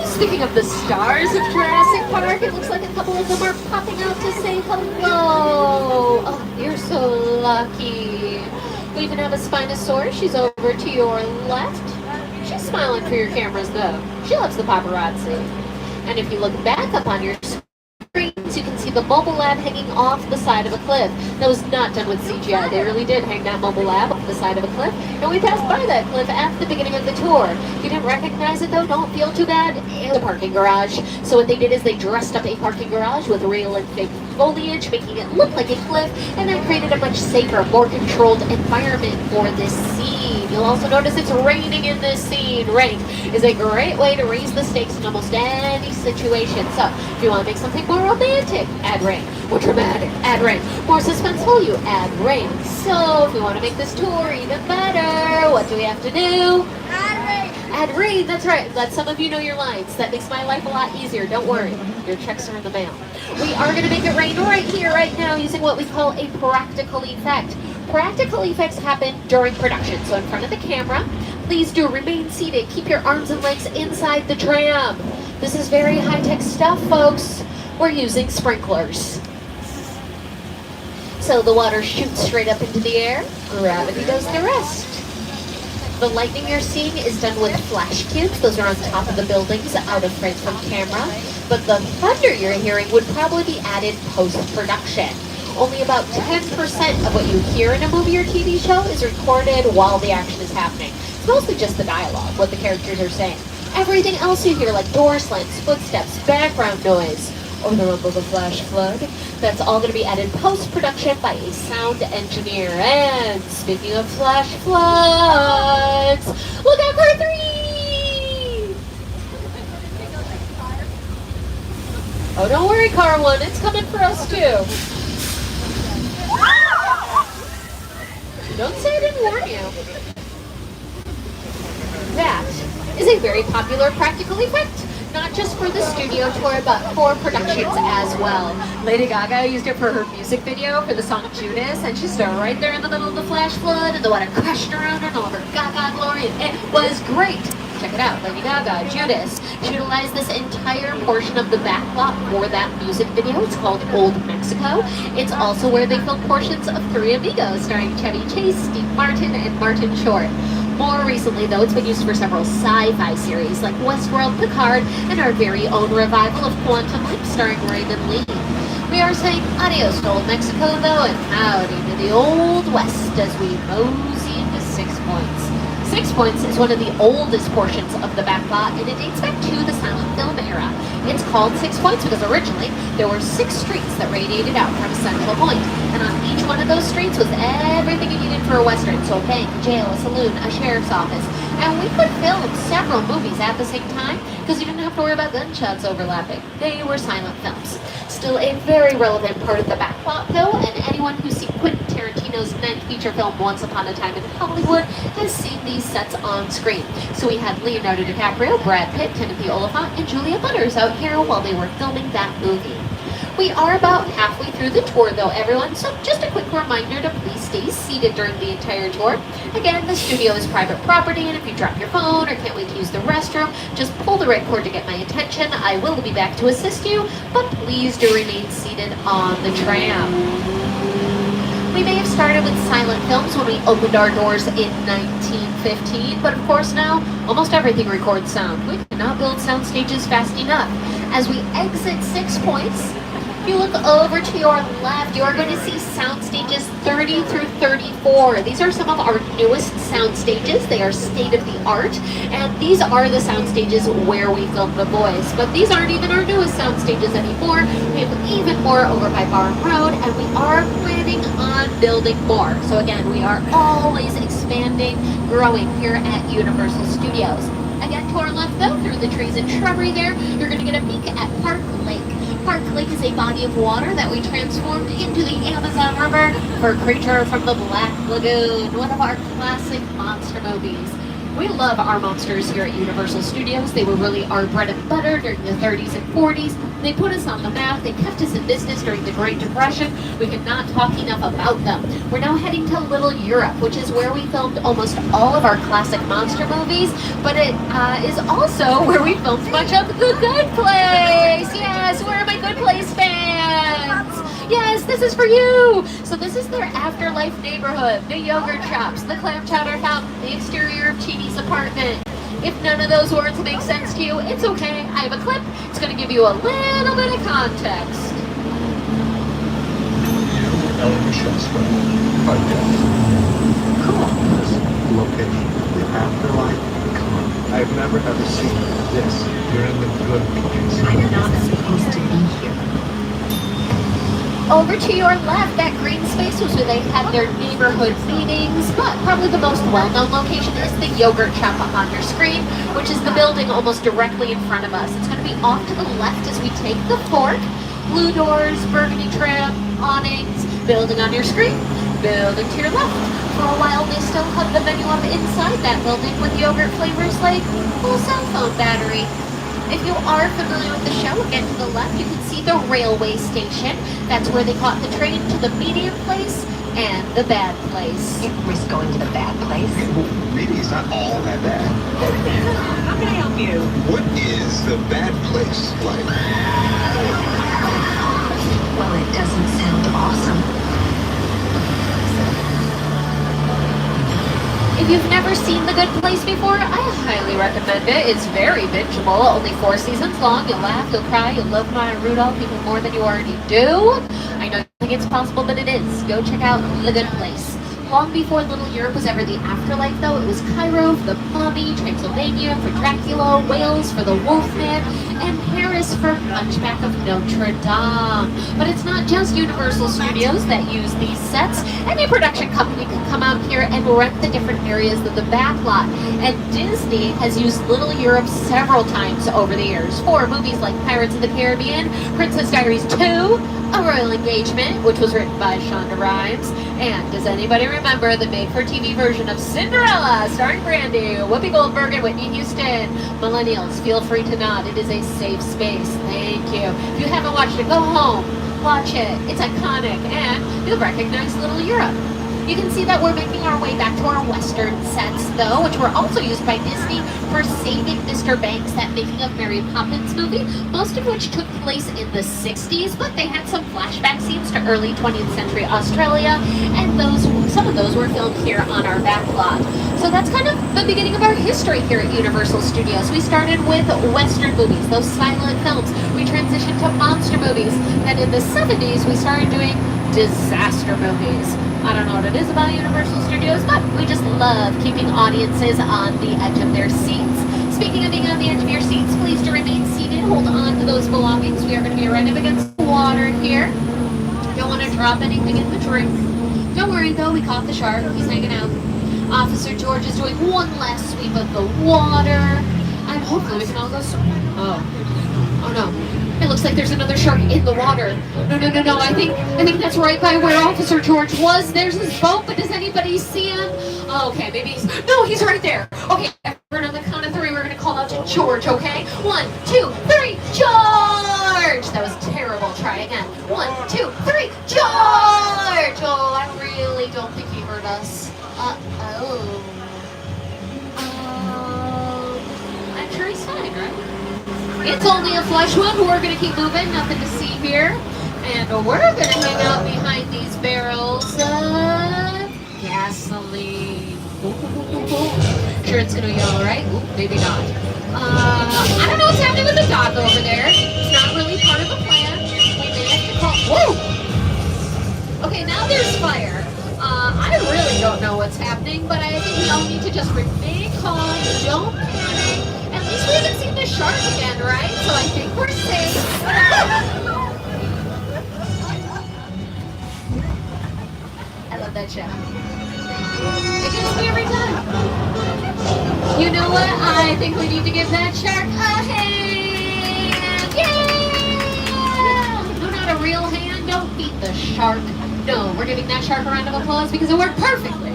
Speaking of the stars of Jurassic Park, it looks like a couple of them are popping out to say hello. Oh, you're so lucky. We even have a Spinosaurus. She's over to your left. She's smiling for your cameras, though. She loves the paparazzi. And if you look back up on your screens, you can see the Mobile Lab hanging off the side of a cliff. That was not done with CGI. They really did hang that Mobile Lab off the side of a cliff. And we passed by that cliff at the beginning of the tour. If you didn't recognize it though, don't feel too bad. It's a parking garage. So what they did is they dressed up a parking garage with real and fake foliage, making it look like a cliff, and that created a much safer, more controlled environment for this scene. You'll also notice it's raining in this scene. Rain is a great way to raise the stakes in almost any situation. So if you want to make something more romantic, add rain. More dramatic, add rain. More suspenseful, you add rain. So if we want to make this tour even better, what do we have to do? Add rain, that's right. Let some of you know your lines. That makes my life a lot easier. Don't worry. Your checks are in the mail. We are going to make it rain right here, right now, using what we call a practical effect. Practical effects happen during production. So in front of the camera, please do remain seated. Keep your arms and legs inside the tram. This is very high-tech stuff, folks. We're using sprinklers. So the water shoots straight up into the air. Gravity does the rest. The lightning you're seeing is done with flash cubes. Those are on top of the buildings, out of frame from camera. But the thunder you're hearing would probably be added post-production. Only about 10% of what you hear in a movie or TV show is recorded while the action is happening. It's mostly just the dialogue, what the characters are saying. Everything else you hear, like door slams, footsteps, background noise, or the rumble of a flash flood, that's all going to be added post-production by a sound engineer. And speaking of flash floods, look out for 3! Oh, don't worry, car 1, it's coming for us too. Don't say I didn't warn you. That is a very popular practical effect. Not just for the studio tour, but for productions as well. Lady Gaga used it for her music video for the song Judas, and she stood right there in the middle of the flash flood, and the water crashed around her in all of her Gaga glory, and it was great. Check it out, Lady Gaga, Judas. She utilized this entire portion of the backlot for that music video. It's called Old Mexico. It's also where they filmed portions of Three Amigos, starring Chevy Chase, Steve Martin, and Martin Short. More recently, though, it's been used for several sci-fi series like Westworld, Picard, and our very own revival of Quantum Leap starring Raymond Lee. We are saying adios to Old Mexico, though, and howdy to the Old West as we mosey into 6 Points. 6 Points is one of the oldest portions of the backlot, and it dates back to the silent film era. It's called 6 Points because originally there were 6 streets that radiated out from a central point, and on each one of those streets was everything you needed for a Western, so a bank, a jail, a saloon, a sheriff's office. And we could film several movies at the same time because you didn't have to worry about gunshots overlapping. They were silent films. Still a very relevant part of the backlot, though, and anyone who's seen Quentin Tarantino's 9th feature film Once Upon a Time in Hollywood has seen these sets on screen. So we had Leonardo DiCaprio, Brad Pitt, Timothy Olyphant, and Julia Butters out here while they were filming that movie. We are about halfway through the tour though, everyone, so just a quick reminder to please stay seated during the entire tour. Again, the studio is private property, and if you drop your phone or can't wait to use the restroom, just pull the right cord to get my attention. I will be back to assist you, but please do remain seated on the tram. We may have started with silent films when we opened our doors in 1915, but of course now, almost everything records sound. We cannot build sound stages fast enough. As we exit 6 Points, if you look over to your left, you are going to see sound stages 30 through 34. These are some of our newest sound stages. They are state-of-the-art, and these are the sound stages where we film The Voice. But these aren't even our newest sound stages anymore. We have even more over by Barn Road, and we are planning on building more. So again, we are always expanding, growing here at Universal Studios. Again, to our left though, through the trees and shrubbery there, you're going to get a peek at Park Lake. Park Lake is a body of water that we transformed into the Amazon River for Creature from the Black Lagoon, one of our classic monster movies. We love our monsters here at Universal Studios. They were really our bread and butter during the 30s and 40s. They put us on the map. They kept us in business during the Great Depression. We cannot talk enough about them. We're now heading to Little Europe, which is where we filmed almost all of our classic monster movies, but it is also where we filmed much of The Good Place. Yes, where are my Good Place fans? Yes, this is for you! So this is their afterlife neighborhood, the yogurt shops, the clam chowder fountain, the exterior of Chini's apartment. If none of those words make sense to you, it's okay. I have a clip. It's going to give you a little bit of context. This location, the Afterlife Con. I've never ever seen this. You're in the good place. I'm not supposed to be here. Over to your left, that green space was where they had their neighborhood meetings, but probably the most well-known location is the yogurt shop up on your screen, which is the building almost directly in front of us. It's going to be off to the left as we take the fork. Blue doors, burgundy trim, awnings, building on your screen, building to your left. For a while, they still had the menu up inside that building with yogurt flavors like full cell phone battery. If you are familiar with the show, again to the left, you can see the railway station. That's where they caught the train to the medium place and the bad place. You risk going to the bad place? Well, maybe it's not all that bad. How can I help you? What is the bad place like? Well, it doesn't sound awesome. If you've never seen The Good Place before, I highly recommend it. It's very bingeable, only 4 seasons long. You'll laugh, you'll cry, you'll love Maya Rudolph even more than you already do. I know you think it's possible, but it is. Go check out The Good Place. Long before Little Europe was ever the afterlife, though, it was Cairo for the Mummy, Transylvania for Dracula, Wales for the Wolfman, and Paris for Hunchback of Notre Dame. But it's not just Universal Studios that use these sets. Any production company can come out here and rent the different areas of the backlot. And Disney has used Little Europe several times over the years for movies like Pirates of the Caribbean, Princess Diaries 2, A Royal Engagement, which was written by Shonda Rhimes, and does anybody remember the made-for-TV version of Cinderella, starring Brandy, Whoopi Goldberg, and Whitney Houston? Millennials, feel free to nod. It is a safe space. Thank you. If you haven't watched it, go home. Watch it. It's iconic, and you'll recognize Little Europe. You can see that we're making our way back to our Western sets, though, which were also used by Disney for Saving Mr. Banks, that Making of Mary Poppins movie, most of which took place in the 60s, but they had some flashback scenes to early 20th century Australia, and some of those were filmed here on our backlot. So that's kind of the beginning of our history here at Universal Studios. We started with Western movies, those silent films. We transitioned to monster movies. Then in the 70s, we started doing disaster movies. I don't know what it is about Universal Studios, but we just love keeping audiences on the edge of their seats. Speaking of being on the edge of your seats, please do remain seated. Hold on to those belongings. We are going to be right up against the water here. Don't want to drop anything in the drink. Don't worry, though. We caught the shark. He's hanging out. Officer George is doing one last sweep of the water. And hopefully we can all go swimming. Oh no. It looks like there's another shark in the water. No. I think that's right by where Officer George was. There's his boat, but does anybody see him? Oh, okay, maybe he's right there. Okay, on the count of 3, we're gonna call out to George, okay? 1, 2, 3, George! That was terrible. Try again. 1, 2, 3, George! Oh, I really don't think he heard us. I'm sure he's fine, right? It's only a flesh wound. We're going to keep moving. Nothing to see here. And we're going to hang out behind these barrels of gasoline. Sure it's going to be all right? Ooh, maybe not. I don't know what's happening with the dock over there. It's not really part of the plan. We may have to call... Whoa! Okay, now there's fire. I really don't know what's happening, but I think we all need to just remain calm. Don't panic. At least we haven't seen the shark again, right? So I think we're safe. I love that show. It gets me every time. You know what? I think we need to give that shark a hand. Yeah! No, not a real hand. Don't beat the shark. No, we're giving that shark a round of applause because it worked perfectly.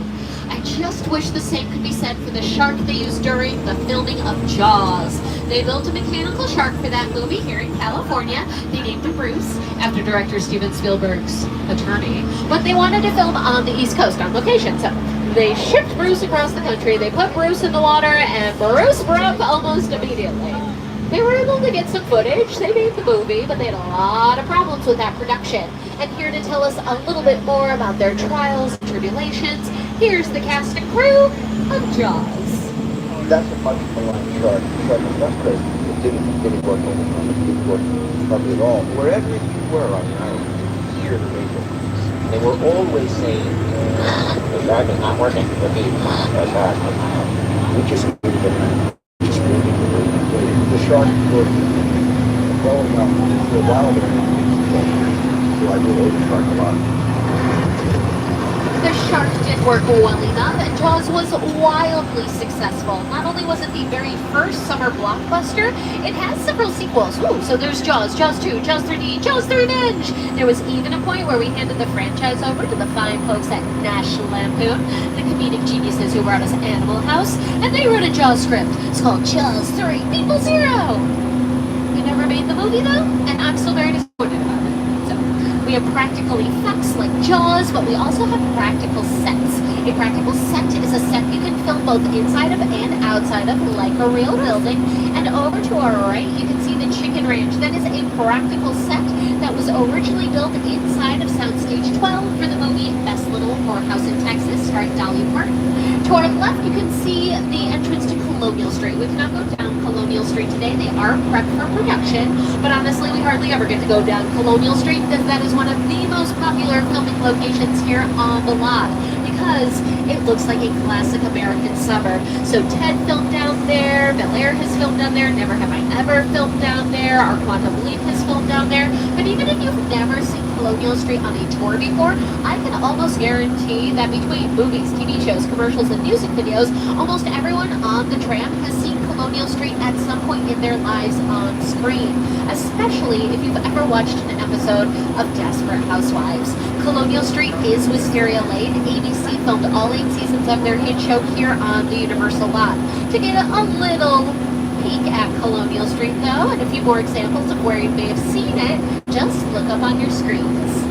I just wish the same could be said for the shark they used during the filming of Jaws. They built a mechanical shark for that movie here in California. They named him Bruce, after director Steven Spielberg's attorney. But they wanted to film on the East Coast on location, so they shipped Bruce across the country. They put Bruce in the water, and Bruce broke almost immediately. They were able to get some footage. They made the movie, but they had a lot of problems with that production. And here to tell us a little bit more about their trials and tribulations, here's the cast and crew of Jaws. That's a much maligned shark. The shark was frustrated. It didn't work over time. It didn't work hardly at all. Wherever you were on the island, picture the major. They were always saying, the shark is not working. Repeat, the shark is not working. We just moved it. Just moved it. The shark was well enough for a while there. So I do owe the shark a lot. The shark did work well enough, and Jaws was wildly successful. Not only was it the very first summer blockbuster, it has several sequels. Ooh, so there's Jaws, Jaws 2, Jaws 3D, Jaws the Revenge. There was even a point where we handed the franchise over to the fine folks at National Lampoon, the comedic geniuses who brought us Animal House, and they wrote a Jaws script. It's called Jaws 3 People Zero. You never made the movie though, and I'm still very disappointed about it. We have practical effects like Jaws, but we also have practical sets. A practical set is a set you can film both inside of and outside of, like a real building. And over to our right, you can see the Chicken Ranch. That is a practical set that was originally built inside of Soundstage 12 for the movie Best Little Whorehouse in Texas, starring Dolly Parton. To our left, you can see the entrance to Colonial Street. We cannot go down Colonial Street today. They are prepped for production, but honestly, we hardly ever get to go down Colonial Street because that is one of the most popular filming locations here on the lot, because it looks like a classic American suburb. So Ted filmed down there, Bel Air has filmed down there, Never Have I Ever filmed down there, Our Quantum Leap has filmed down there. But even if you've never seen Colonial Street on a tour before, I can almost guarantee that between movies, TV shows, commercials, and music videos, almost everyone on the tram has seen Colonial Street at some point in their lives on screen, especially if you've ever watched an episode of Desperate Housewives. Colonial Street is Wisteria Lane. ABC filmed all 8 seasons of their hit show here on the Universal lot. To get a little peek at Colonial Street though, and a few more examples of where you may have seen it, just look up on your screens.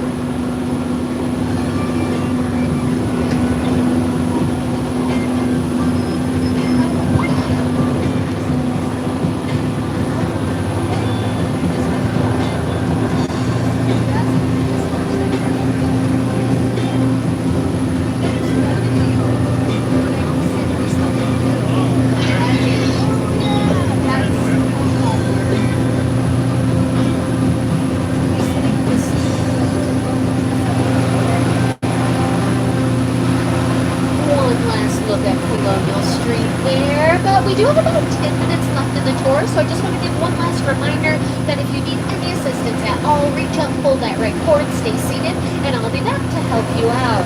We do have about 10 minutes left in the tour, so I just want to give one last reminder that if you need any assistance at all, reach up, pull that right cord, stay seated, and I'll be back to help you out.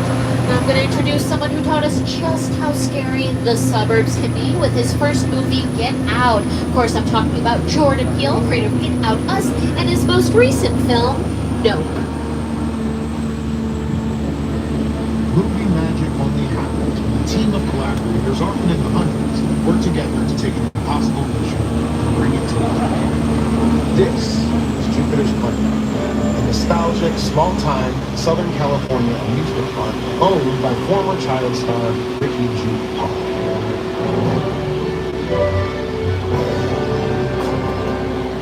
Now I'm going to introduce someone who taught us just how scary the suburbs can be with his first movie, Get Out. Of course, I'm talking about Jordan Peele, creator of Get Out Us, and his most recent film, Nope. Movie magic only happens when a team of collaborators, often in the hundreds, work together to take an impossible mission and bring it to life. This is Jupiter's Playground, a nostalgic, small-time Southern California amusement park owned by former child star Ricky G. Park.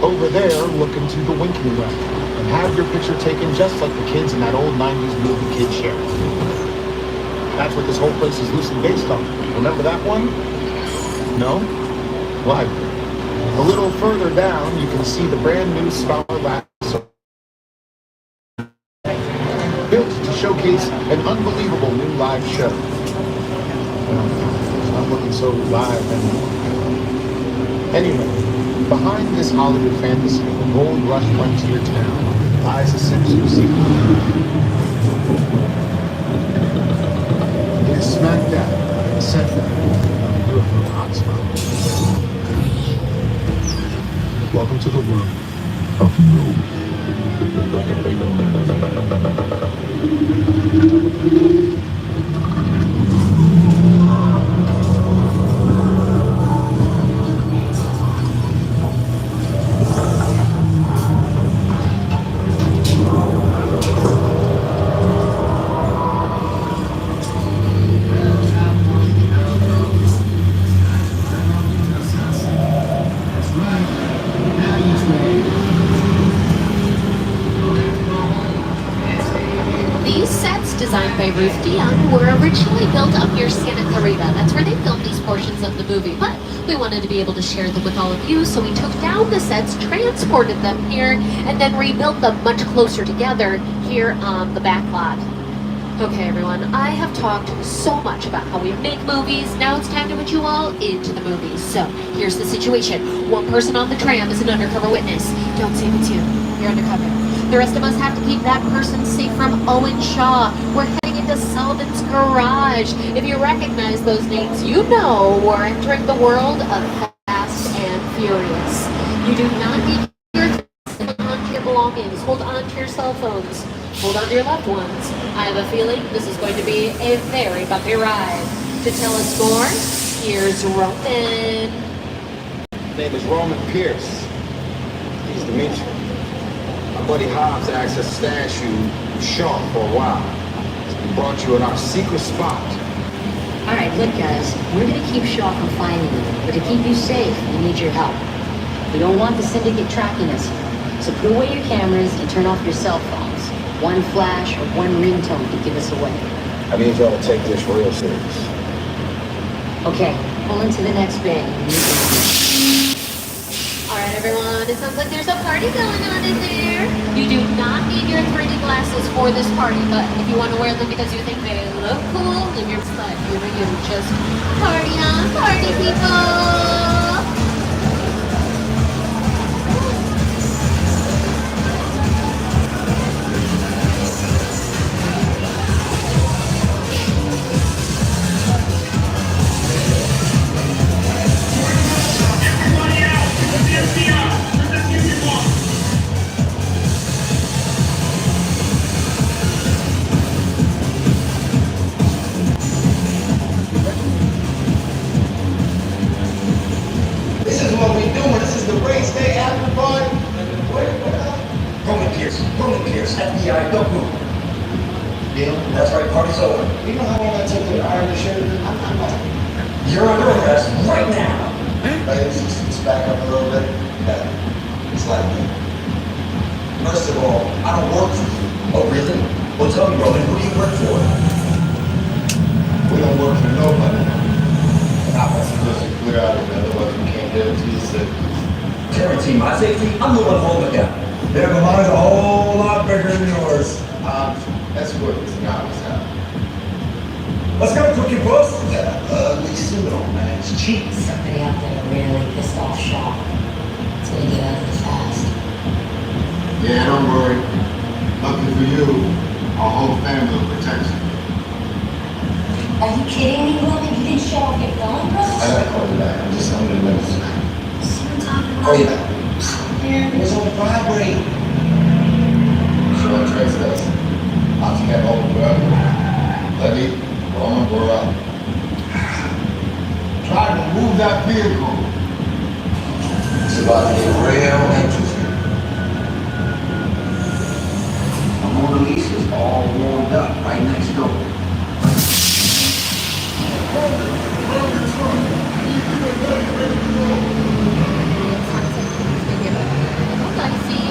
Over there, look into the winking well and have your picture taken just like the kids in that old 90s movie Kid Sheriff. That's what this whole place is loosely based on. Remember that one? No? Why? A little further down, you can see the brand new Star Lasso, built to showcase an unbelievable new live show. It's not looking so live anymore. Anyway, behind this Hollywood fantasy of a gold rush frontier town lies a sinister secret. It is smack dab in the center of the Brooklyn hotspot. Welcome to the world of designed by Ruth Dion, were originally built up near Santa Clarita. That's where they filmed these portions of the movie. But we wanted to be able to share them with all of you, so we took down the sets, transported them here, and then rebuilt them much closer together here on the back lot. Okay, everyone, I have talked so much about how we make movies. Now it's time to put you all into the movies. So, here's the situation. One person on the tram is an undercover witness. Don't say it's you. You're undercover. The rest of us have to keep that person safe from Owen Shaw. We're heading into Sullivan's garage. If you recognize those names, you know we're entering the world of Fast and Furious. You do not need hold on to your belongings. Hold on to your cell phones. Hold on to your loved ones. I have a feeling this is going to be a very bumpy ride. To tell us more, here's Roman. His name is Roman Pierce. Pleased to meet you. My buddy Hobbs asked us to stash you short for a while. We brought you in our secret spot. All right, look, guys. We're going to keep Shaw from finding you. But to keep you safe, we need your help. We don't want the syndicate tracking us here. So put away your cameras and turn off your cell phones. One flash or one ringtone could give us away. I need y'all to take this real serious. Okay, pull into the next bay. Alright, everyone, it sounds like there's a party going on in there. You do not need your 3D glasses for this party, but if you want to wear them because you think they look cool, then you're fine. You just party on, party people! FBI, don't move. Deal? That's right, party's over. You know how long I took to iron the shirt? You're under arrest right now. It's back up a little bit. Yeah, it's like me. First of all, I don't work for you. Oh, really? Well, tell me, Roman, who do you work for? We don't work for nobody. I want to clear out of there, otherwise we can't guarantee you safety. Guarantee my safety? I'm the one holding it down. Yeah, but mine's a whole lot bigger than yours. That's what it's not. Let's go, Cookie Puss. You got an ugly suit on, man. It's cheap. Somebody out there really pissed off Shaw. It's gonna get ugly fast. Yeah, don't worry. Lucky for you, our whole family will protect you. Are you kidding me, Roman? You didn't show off your gun, bro? I gotta call you back. I'm just under the minutes. See what I'm talking about? Oh, yeah. It was on vibrate. Sure, trace us. I'll take that over forever. Levy, Roman, we're up. Try to move that vehicle. It's about to get real interesting. The Mona Lisa is all warmed up right next door.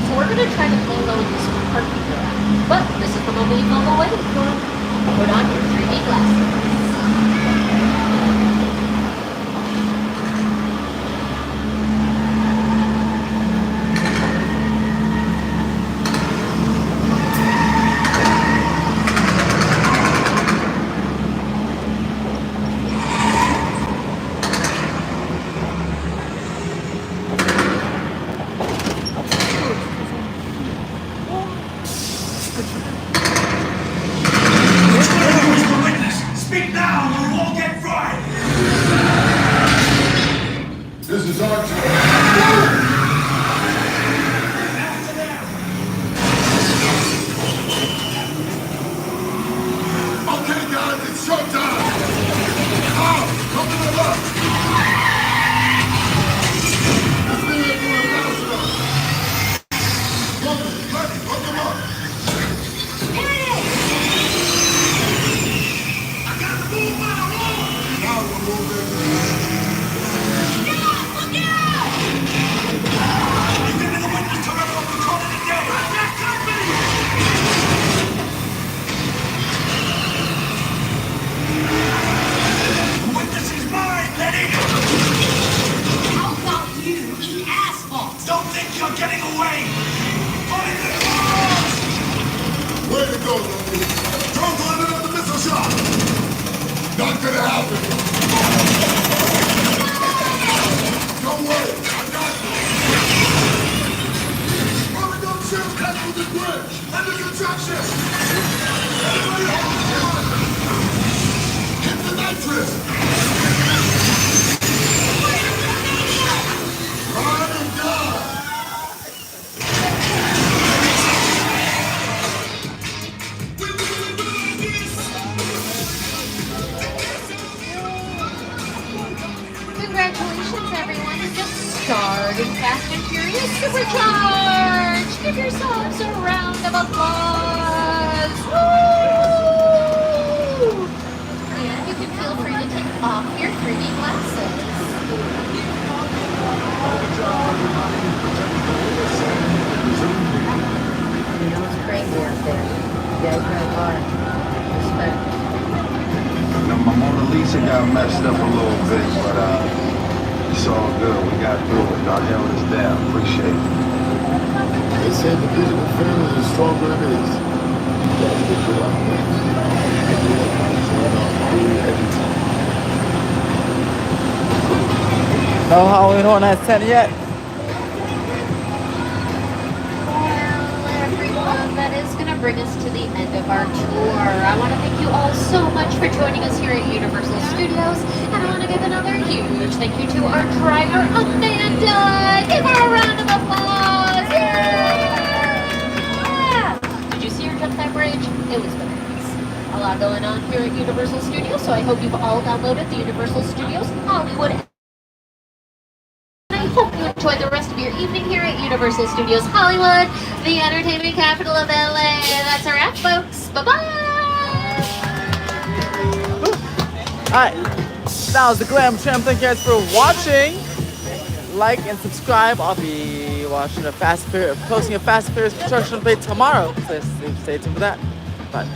So we're going to try to play low in this parking garage. But this is the moment you've all been waiting for. Put on your 3D glasses. crazy out there. You guys drive hard. Respect. You know, my Mona Lisa got messed up a little bit, but it's all good. We got through it. Y'all held us down. Appreciate it. They said the digital family is stronger than it is. You guys did good out there. No Halloween Horror Nights 10 yet. Everyone, that is going to bring us to the end of our tour. I want to thank you all so much for joining us here at Universal Studios, and I want to give another huge thank you to our driver, Amanda. Give her a round of applause. Yeah! Did you see her jump that bridge? It was bananas. A lot going on here at Universal Studios, so I hope you've all downloaded the Universal Studios Hollywood. I hope you enjoy the rest of your evening here at Universal Studios Hollywood, the entertainment capital of LA. That's a wrap, folks. Bye-bye. Alright, that was the Glamour Tram. Thank you guys for watching. Like and subscribe. I'll be watching posting a Fast and Furious construction update tomorrow. So stay tuned for that. Bye.